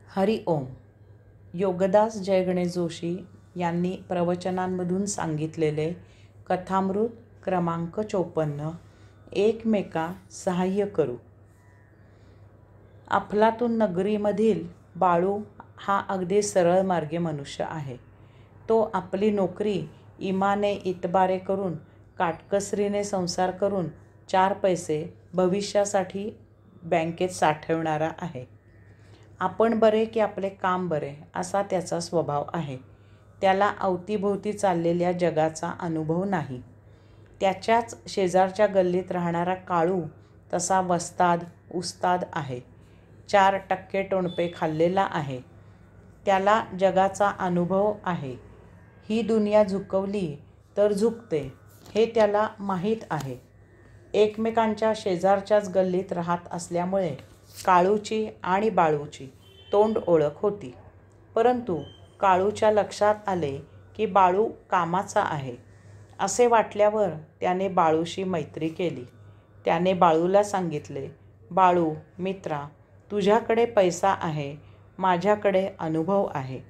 हरि ओम. योगदास जय गणेश जोशी यांनी प्रवचनांमधून सांगितलेले कथामृत क्रमांक 54 एकमेका सहाय्य करू. अफलातून नगरीमधील बाळू हा अगदी सरळ मार्गी मनुष्य आहे. तो आपली नोकरी इमाने इतबारे करून काटकसरीने संसार करून 4 पैसे भविष्यासाठी बँकेत साठवणारा आहे. आपण बरे की आपले काम बरे असा त्याचा स्वभाव आहे. त्याला अवतीभोवती चाललेल्या जगाचा अनुभव नाही. त्याच्याच शेजारच्या गल्लीत राहणारा काळू तसा वस्ताद उस्ताद आहे. 4% टोणपे खाल्लेला आहे. त्याला जगाचा अनुभव आहे. ही दुनिया झुकवली तर झुकते हे त्याला माहीत आहे. एकमेकांच्या शेजारच्याच गल्लीत राहत असल्यामुळे काळूची आणि बाळूची तोंड ओळख होती. परंतु काळूच्या लक्षात आले की बाळू कामाचा आहे. असे वाटल्यावर त्याने बाळूशी मैत्री केली. त्याने बाळूला सांगितले, बाळू मित्रा, तुझ्याकडे पैसा आहे, माझ्याकडे अनुभव आहे.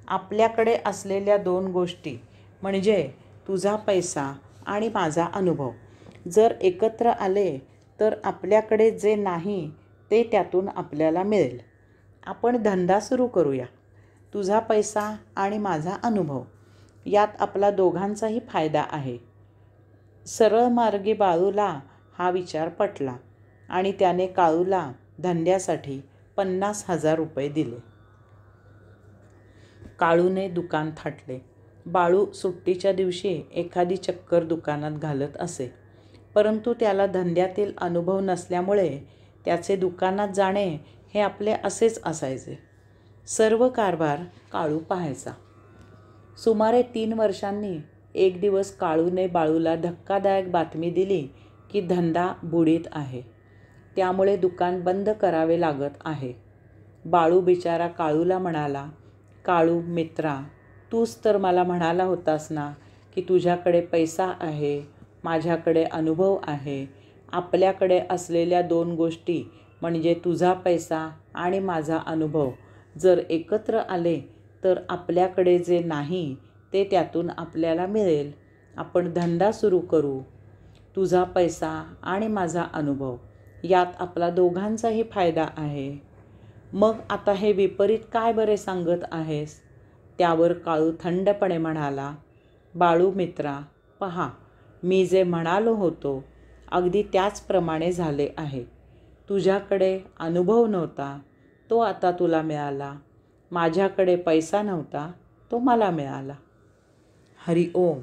आपल्याकडे असलेल्या 2 गोष्टी म्हणजे तुझा पैसा आणि माझा अनुभव जर एकत्र आले तर आपल्याकडे जे नाही ते त्यातून आपल्याला मिळेल. आपण धंदा सुरू करूया. तुझा पैसा आणि माझा अनुभव यात आपला दोघांचाही फायदा आहे. सरळ मार्गी बाळूला हा विचार पटला आणि त्याने काळूला धंद्यासाठी 50,000 रुपये दिले. काळूने दुकान थाटले. बाळू सुट्टीच्या दिवशी एखादी चक्कर दुकानात घालत असे. परंतु त्याला धंद्यातील अनुभव नसल्यामुळे त्याचे दुकानात जाणे हे आपले असेच असायचे. सर्व कारभार काळू पाहायचा. सुमारे 3 वर्षांनी एक दिवस काळूने बाळूला धक्कादायक बातमी दिली की धंदा बुडीत आहे. त्यामुळे दुकान बंद करावे लागत आहे. बाळू बिचारा काळूला म्हणाला, काळू मित्रा, तूच तर मला म्हणाला होतास ना की तुझ्याकडे पैसा आहे, माझ्याकडे अनुभव आहे. आपल्याकडे असलेल्या 2 गोष्टी म्हणजे तुझा पैसा आणि माझा अनुभव जर एकत्र आले तर आपल्याकडे जे नाही ते त्यातून आपल्याला मिळेल. आपण धंदा सुरू करू. तुझा पैसा आणि माझा अनुभव यात आपला दोघांचाही फायदा आहे. मग आता हे विपरीत काय बरे सांगत आहेस? त्यावर काळू थंडपणे म्हणाला, बाळू मित्रा, पहा, मी जे म्हणालो होतो अगदी त्याचप्रमाणे झाले आहे. तुझ्याकडे अनुभव नव्हता, तो आता तुला मिळाला. माझ्याकडे पैसा नव्हता, तो मला मिळाला. हरि ओम.